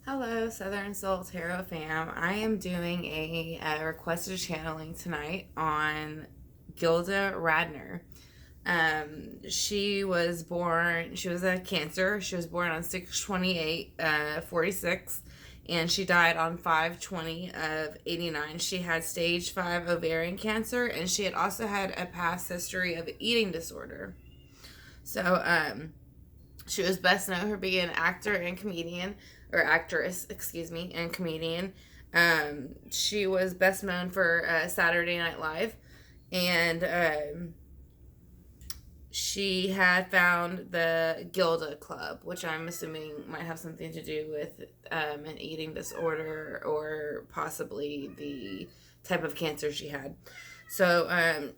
Hello, Southern Soul Tarot fam. I am doing a requested channeling tonight on Gilda Radner. She was a Cancer. She was born on 6/28, 46, and she died on 5/20 of 89. She had stage 5 ovarian cancer, and she had also had a past history of eating disorder. So, she was best known for being an actor and comedian, or actress, excuse me, and comedian. She was best known for Saturday Night Live, and she had found the Gilda Club, which I'm assuming might have something to do with an eating disorder or possibly the type of cancer she had. So, let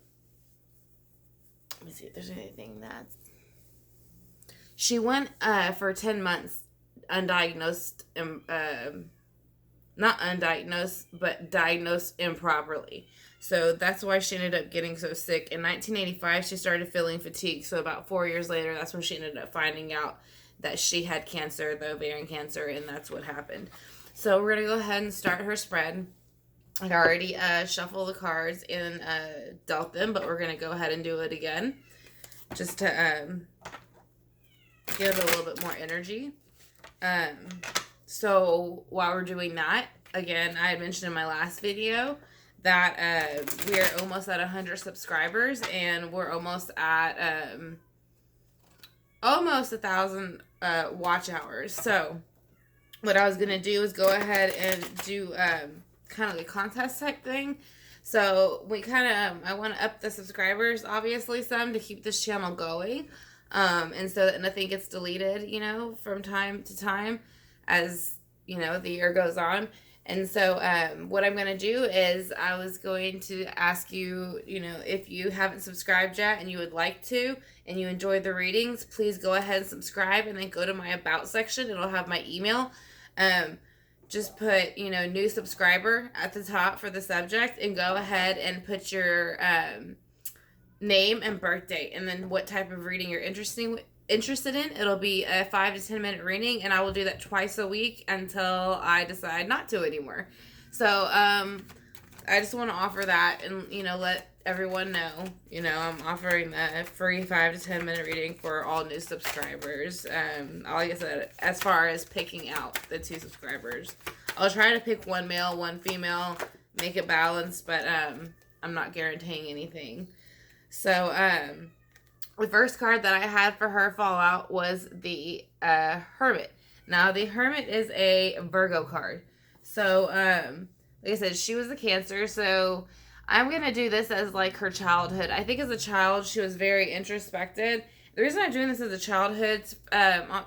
me see if there's anything that's she went for 10 months undiagnosed, not undiagnosed, but diagnosed improperly. So that's why she ended up getting so sick. In 1985, she started feeling fatigue. So about 4 years later, that's when she ended up finding out that she had cancer, the ovarian cancer, and that's what happened. So we're going to go ahead and start her spread. I already shuffled the cards and dealt them, but we're going to go ahead and do it again just to give it a little bit more energy. So while we're doing that, again, I had mentioned in my last video that we're almost at 100 subscribers, and we're almost at almost 1,000 watch hours. So what I was gonna do is go ahead and do kind of like a contest type thing. So we I want to up the subscribers, obviously, some to keep this channel going. And so that nothing gets deleted, from time to time as, the year goes on. And so what I'm going to do is I was going to ask you, if you haven't subscribed yet and you would like to, and you enjoy the readings, please go ahead and subscribe and then go to my About section. It'll have my email. Just put, new subscriber at the top for the subject, and go ahead and put your name and birth date, and then what type of reading you're interested in. It'll be a 5 to 10 minute reading, and I will do that twice a week until I decide not to anymore. So I just want to offer that, and let everyone know, I'm offering a free 5 to 10 minute reading for all new subscribers. Like I said, as far as picking out the 2 subscribers, I'll try to pick one male, one female, make it balanced, but I'm not guaranteeing anything. So, the first card that I had for her fallout was the Hermit. Now, the Hermit is a Virgo card. So, like I said, she was a Cancer. So, I'm going to do this as like her childhood. I think as a child, she was very introspective. The reason I'm doing this as a childhood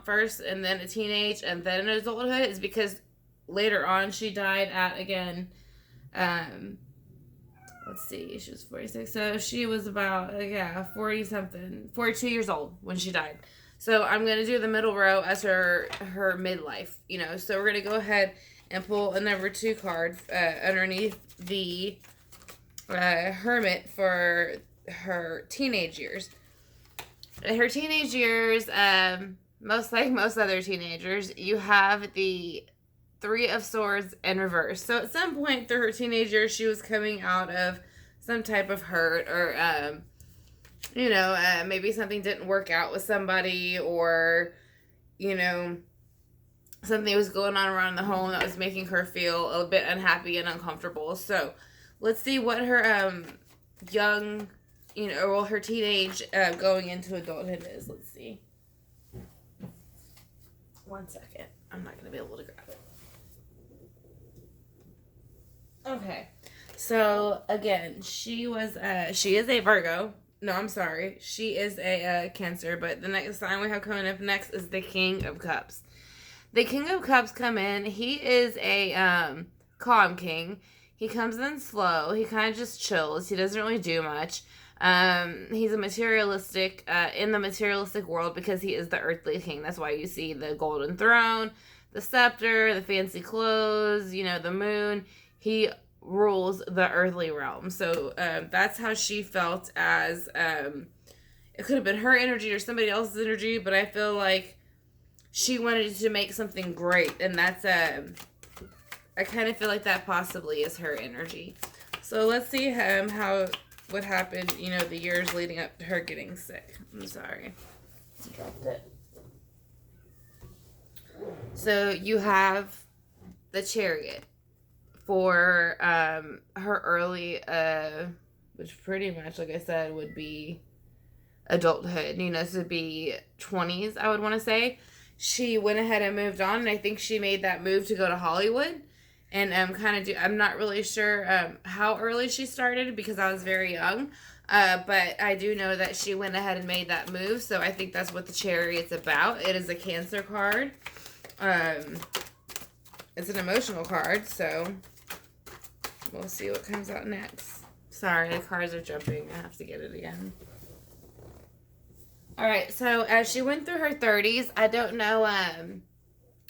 first, and then a teenage, and then an adulthood is because later on she died at, again, let's see, she was 46. So she was about, 40 something, 42 years old when she died. So I'm going to do the middle row as her midlife, So we're going to go ahead and pull a number 2 card underneath the Hermit for her teenage years. In her teenage years, most like most other teenagers, you have the 3 of Swords in reverse. So at some point through her teenage years, she was coming out of some type of hurt, or, maybe something didn't work out with somebody, or, something was going on around the home that was making her feel a bit unhappy and uncomfortable. So let's see what her young, her teenage going into adulthood is. Let's see. One second. I'm not going to be able to grab it. Okay, so again, she is a Virgo. No, I'm sorry. She is a Cancer, but the next sign we have coming up next is the King of Cups. The King of Cups come in. He is a calm king. He comes in slow. He kind of just chills. He doesn't really do much. He's a materialistic, in the materialistic world, because he is the earthly king. That's why you see the golden throne, the scepter, the fancy clothes, the moon. He rules the earthly realm. So that's how she felt as, it could have been her energy or somebody else's energy, but I feel like she wanted to make something great, and that's I kind of feel like that possibly is her energy. So let's see how what happened, you know, the years leading up to her getting sick. I'm sorry, dropped it. So you have the Chariot for her early, which pretty much, like I said, would be adulthood. You know, this would be 20s, I would want to say. She went ahead and moved on, and I think she made that move to go to Hollywood. And I'm not really sure how early she started because I was very young. But I do know that she went ahead and made that move. So I think that's what the Chariot's about. It is a Cancer card. It's an emotional card, so we'll see what comes out next. Sorry, the cards are jumping. I have to get it again. Alright, so as she went through her 30s, I don't know,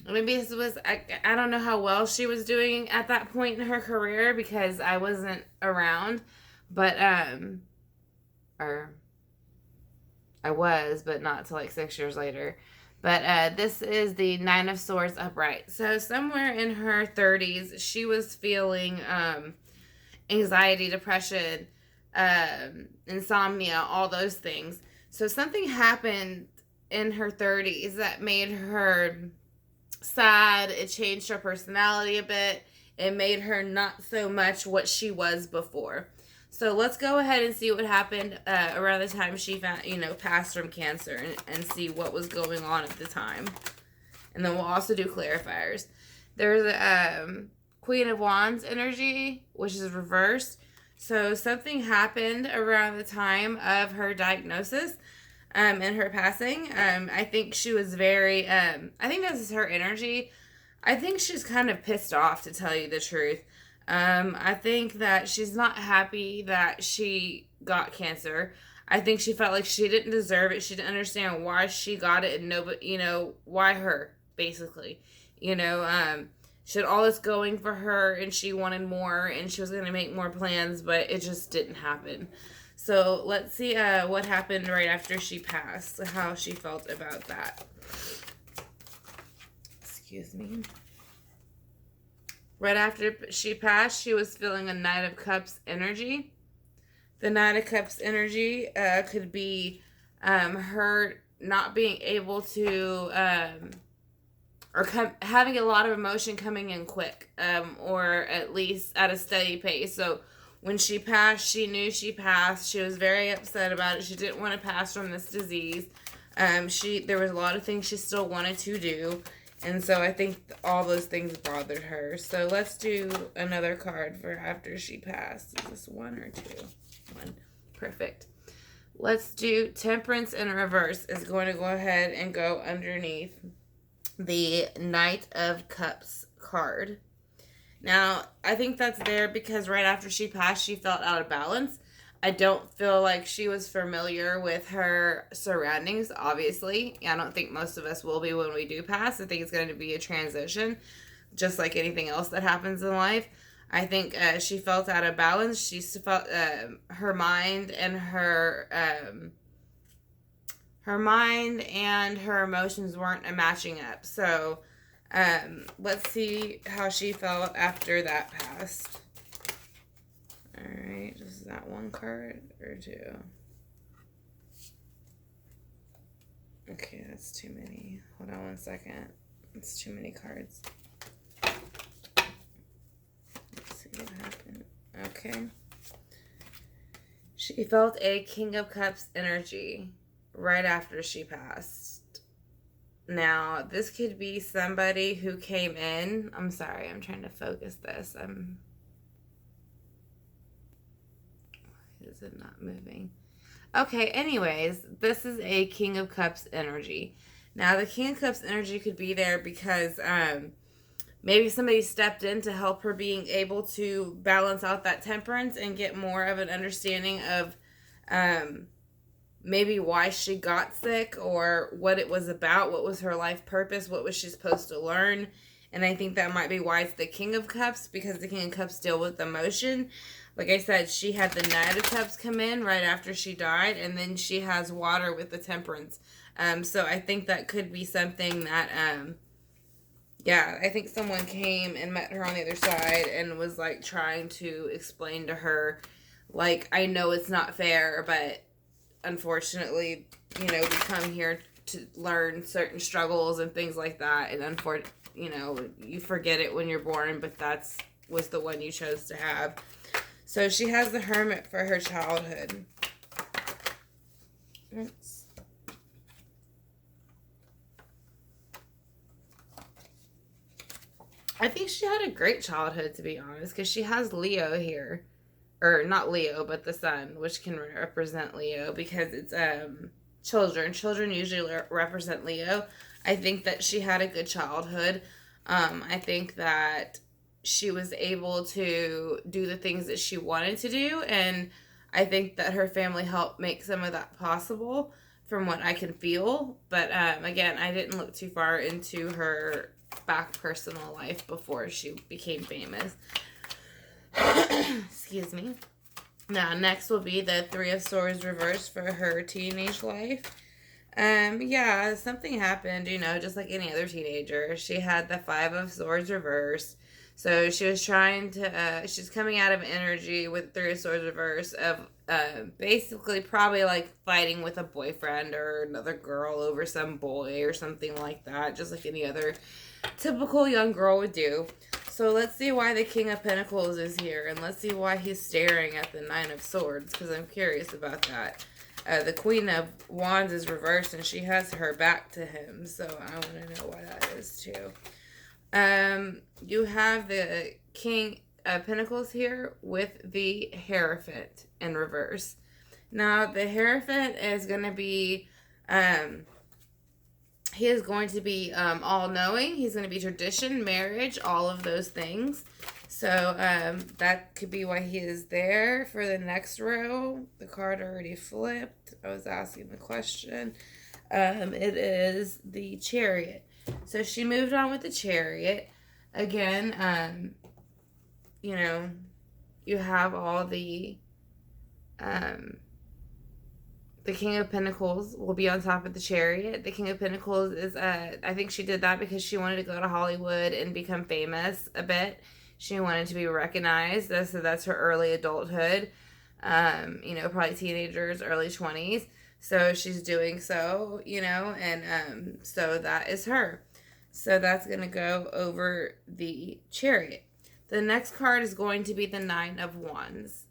maybe this was, I don't know how well she was doing at that point in her career because I wasn't around, but, or I was, but not till like 6 years later. But this is the Nine of Swords upright. So somewhere in her 30s, she was feeling anxiety, depression, insomnia, all those things. So something happened in her 30s that made her sad. It changed her personality a bit. It made her not so much what she was before. So let's go ahead and see what happened around the time she found, passed from cancer and see what was going on at the time. And then we'll also do clarifiers. There's a Queen of Wands energy, which is reversed. So something happened around the time of her diagnosis and her passing. I think she was very, I think this is her energy. I think she's kind of pissed off, to tell you the truth. I think that she's not happy that she got cancer. I think she felt like she didn't deserve it. She didn't understand why she got it and nobody, why her, basically. She had all this going for her and she wanted more and she was going to make more plans, but it just didn't happen. So let's see what happened right after she passed, how she felt about that. Excuse me. Right after she passed, she was feeling a Knight of Cups energy. The Knight of Cups energy could be her not being able to, having a lot of emotion coming in quick, or at least at a steady pace. So when she passed, she knew she passed. She was very upset about it. She didn't want to pass from this disease. There was a lot of things she still wanted to do. And so I think all those things bothered her. So let's do another card for after she passed. Is this one or two? One. Perfect. Let's do Temperance in reverse. Is going to go ahead and go underneath the Knight of Cups card. Now, I think that's there because right after she passed, she felt out of balance. I don't feel like she was familiar with her surroundings, obviously. I don't think most of us will be when we do pass. I think it's going to be a transition, just like anything else that happens in life. I think she felt out of balance. She felt her mind and her emotions weren't matching up. So let's see how she felt after that passed. Alright, is that one card or two? Okay, that's too many. Hold on one second. It's too many cards. Let's see what happened. Okay. She felt a King of Cups energy right after she passed. Now, this could be somebody who came in. I'm sorry, I'm trying to focus this. Is it not moving? Okay, anyways, this is a King of Cups energy. Now, the King of Cups energy could be there because maybe somebody stepped in to help her being able to balance out that temperance and get more of an understanding of maybe why she got sick or what it was about, what was her life purpose, what was she supposed to learn. And I think that might be why it's the King of Cups, because the King of Cups deal with emotion. Like I said, she had the Knight of Cups come in right after she died, and then she has water with the Temperance So I think that could be something that, yeah, I think someone came and met her on the other side and was like trying to explain to her, like, I know it's not fair, but unfortunately, we come here to learn certain struggles and things like that. And you forget it when you're born, but was the one you chose to have. So she has the Hermit for her childhood. Oops. I think she had a great childhood, to be honest, because she has Leo here. Or not Leo, but the sun, which can represent Leo, because it's children. Children usually represent Leo. I think that she had a good childhood. I think that she was able to do the things that she wanted to do, and I think that her family helped make some of that possible from what I can feel. But again, I didn't look too far into her back personal life before she became famous. Excuse me. Now, next will be the Three of Swords reversed for her teenage life. Yeah, something happened, just like any other teenager. She had the Five of Swords reversed. So she was trying to, she's coming out of energy with Three of Swords reversed of basically probably like fighting with a boyfriend or another girl over some boy or something like that, just like any other typical young girl would do. So let's see why the King of Pentacles is here, and let's see why he's staring at the Nine of Swords, because I'm curious about that. The Queen of Wands is reversed, and she has her back to him, so I want to know why that is, too. You have the King of Pentacles here with the Hierophant in reverse. Now, the Hierophant is going to be, he is going to be all-knowing. He's going to be tradition, marriage, all of those things. So that could be why he is there. For the next row, the card already flipped. I was asking the question. It is the Chariot. So she moved on with the Chariot. Again, you have all the King of Pentacles will be on top of the Chariot. The King of Pentacles is, I think she did that because she wanted to go to Hollywood and become famous a bit. She wanted to be recognized. So that's her early adulthood. Probably teenagers, early 20s. So she's doing so, and so that is her. So that's going to go over the Chariot. The next card is going to be the Nine of Wands.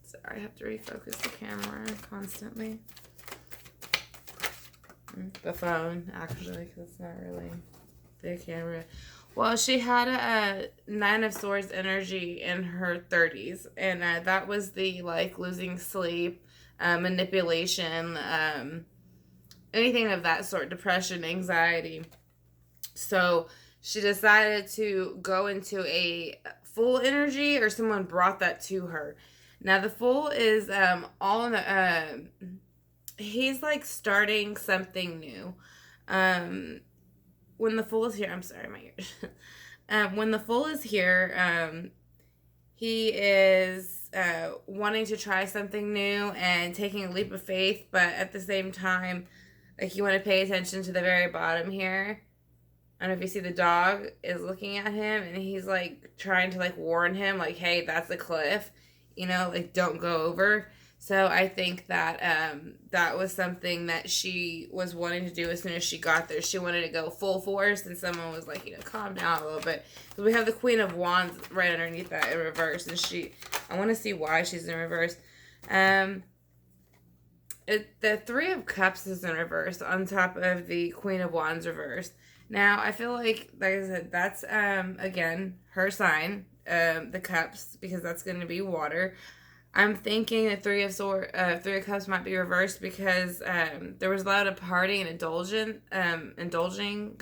Sorry, I have to refocus the camera constantly. The phone, actually, because it's not really the camera. Well, she had a Nine of Swords energy in her 30s, and that was the, losing sleep, manipulation, anything of that sort, depression, anxiety. So she decided to go into a full energy, or someone brought that to her. Now, the Fool is all in the... he's, starting something new. When the Fool is here... I'm sorry, my ears. When the Fool is here, he is wanting to try something new and taking a leap of faith, but at the same time, you want to pay attention to the very bottom here. I don't know if you see the dog is looking at him, and he's, trying to, warn him, hey, that's a cliff. Don't go over. So I think that that was something that she was wanting to do as soon as she got there. She wanted to go full force, and someone was calm down a little bit. So we have the Queen of Wands right underneath that in reverse, and I want to see why she's in reverse. The Three of Cups is in reverse on top of the Queen of Wands reverse. Now, I feel like I said, that's, again, her sign, the Cups, because that's going to be water. I'm thinking the Three of Cups might be reversed because there was a lot of partying and indulging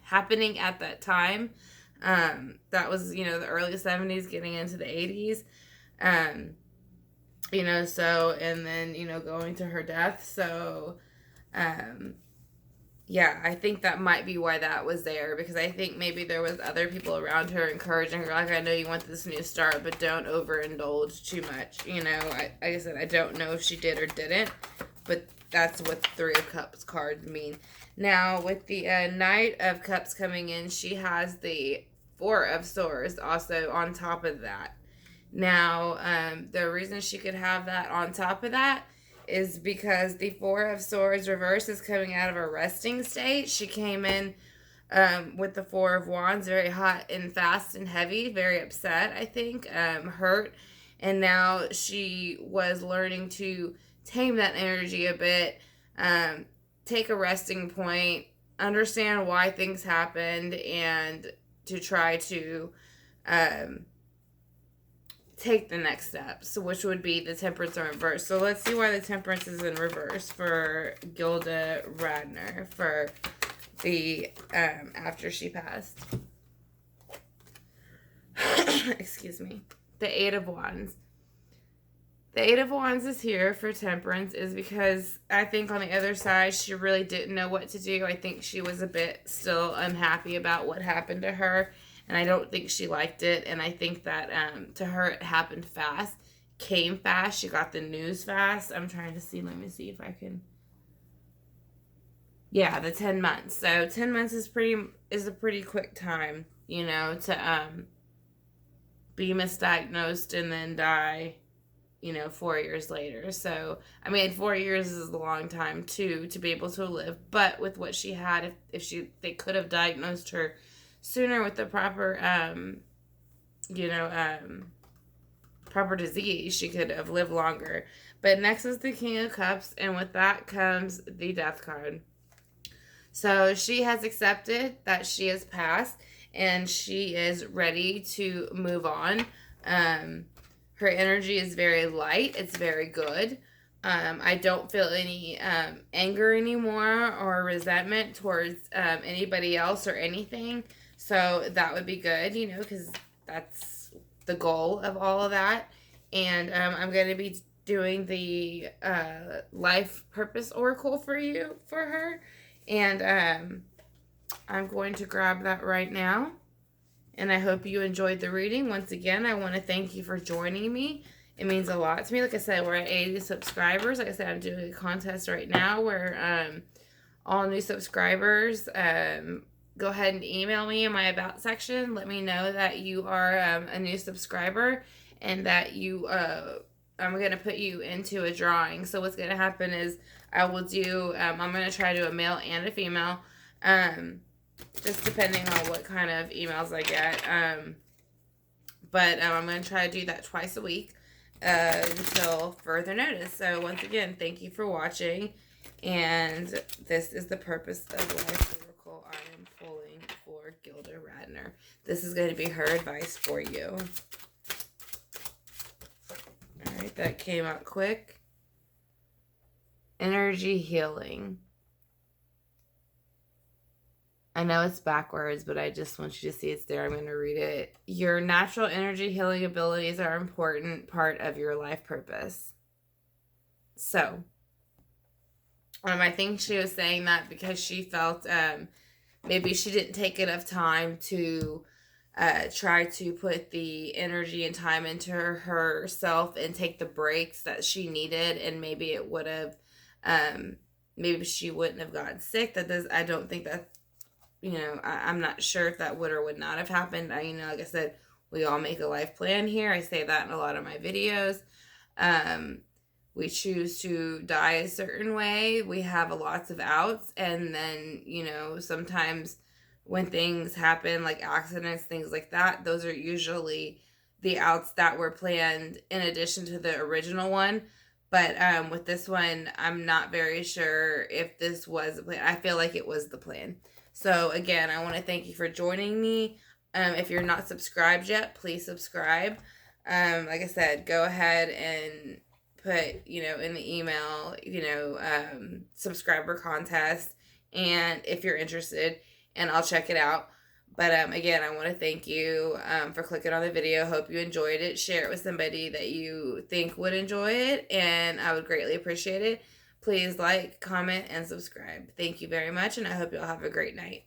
happening at that time. That was, the early 70s getting into the 80s. So, and then, going to her death. So, yeah, I think that might be why that was there, because I think maybe there was other people around her encouraging her, I know you want this new start, but don't overindulge too much, like I said, I don't know if she did or didn't, but that's what the Three of Cups cards mean. Now, with the Knight of Cups coming in, she has the Four of Swords also on top of that. Now, the reason she could have that on top of that is because the Four of Swords reverse is coming out of a resting state. She came in with the Four of Wands, very hot and fast and heavy, very upset, I think, hurt. And now she was learning to tame that energy a bit, take a resting point, understand why things happened, and to try to take the next steps, which would be the Temperance in reverse. So let's see why the Temperance is in reverse for Gilda Radner for the after she passed. Excuse me. The Eight of Wands. The Eight of Wands is here for Temperance is because I think on the other side she really didn't know what to do. I think she was a bit still unhappy about what happened to her, and I don't think she liked it. And I think that to her it happened fast, came fast. She got the news fast. I'm trying to see. Let me see if I can. Yeah, the 10 months. So 10 months is a pretty quick time, you know, to be misdiagnosed and then die, you know, 4 years later. So, I mean, 4 years is a long time too to be able to live. But with what she had, if they could have diagnosed her sooner with the proper, proper disease, she could have lived longer. But next is the King of Cups, and with that comes the Death card. So she has accepted that she has passed, and she is ready to move on. Her energy is very light. It's very good. I don't feel any anger anymore or resentment towards anybody else or anything. So that would be good, you know, because that's the goal of all of that. And I'm going to be doing the life purpose oracle for her. And I'm going to grab that right now. And I hope you enjoyed the reading. Once again, I want to thank you for joining me. It means a lot to me. Like I said, we're at 80 subscribers. Like I said, I'm doing a contest right now where all new subscribers, go ahead and email me in my About section. Let me know that you are a new subscriber and that I'm going to put you into a drawing. So what's going to happen is I will do, I'm going to try to do a male and a female, just depending on what kind of emails I get. But I'm going to try to do that twice a week until further notice. So once again, thank you for watching. And this is the purpose of Life Oracle I am pulling for Gilda Radner. This is going to be her advice for you. Alright, that came out quick. Energy healing. I know it's backwards, but I just want you to see it's there. I'm going to read it. Your natural energy healing abilities are an important part of your life purpose. So, I think she was saying that because she felt maybe she didn't take enough time to try to put the energy and time into herself and take the breaks that she needed, and maybe it would have, maybe she wouldn't have gotten sick. I don't think that, you know, I'm not sure if that would or would not have happened. You know, like I said, we all make a life plan here. I say that in a lot of my videos. We choose to die a certain way. We have lots of outs. And then, you know, sometimes when things happen, like accidents, things like that, those are usually the outs that were planned in addition to the original one. But with this one, I'm not very sure if this was the plan. I feel like it was the plan. So again, I want to thank you for joining me. If you're not subscribed yet, please subscribe. Like I said, go ahead and put, you know, in the email, you know, subscriber contest, and if you're interested, and I'll check it out. But again, I want to thank you for clicking on the video. Hope you enjoyed it. Share it with somebody that you think would enjoy it, and I would greatly appreciate it. Please like, comment, and subscribe. Thank you very much, and I hope you all have a great night.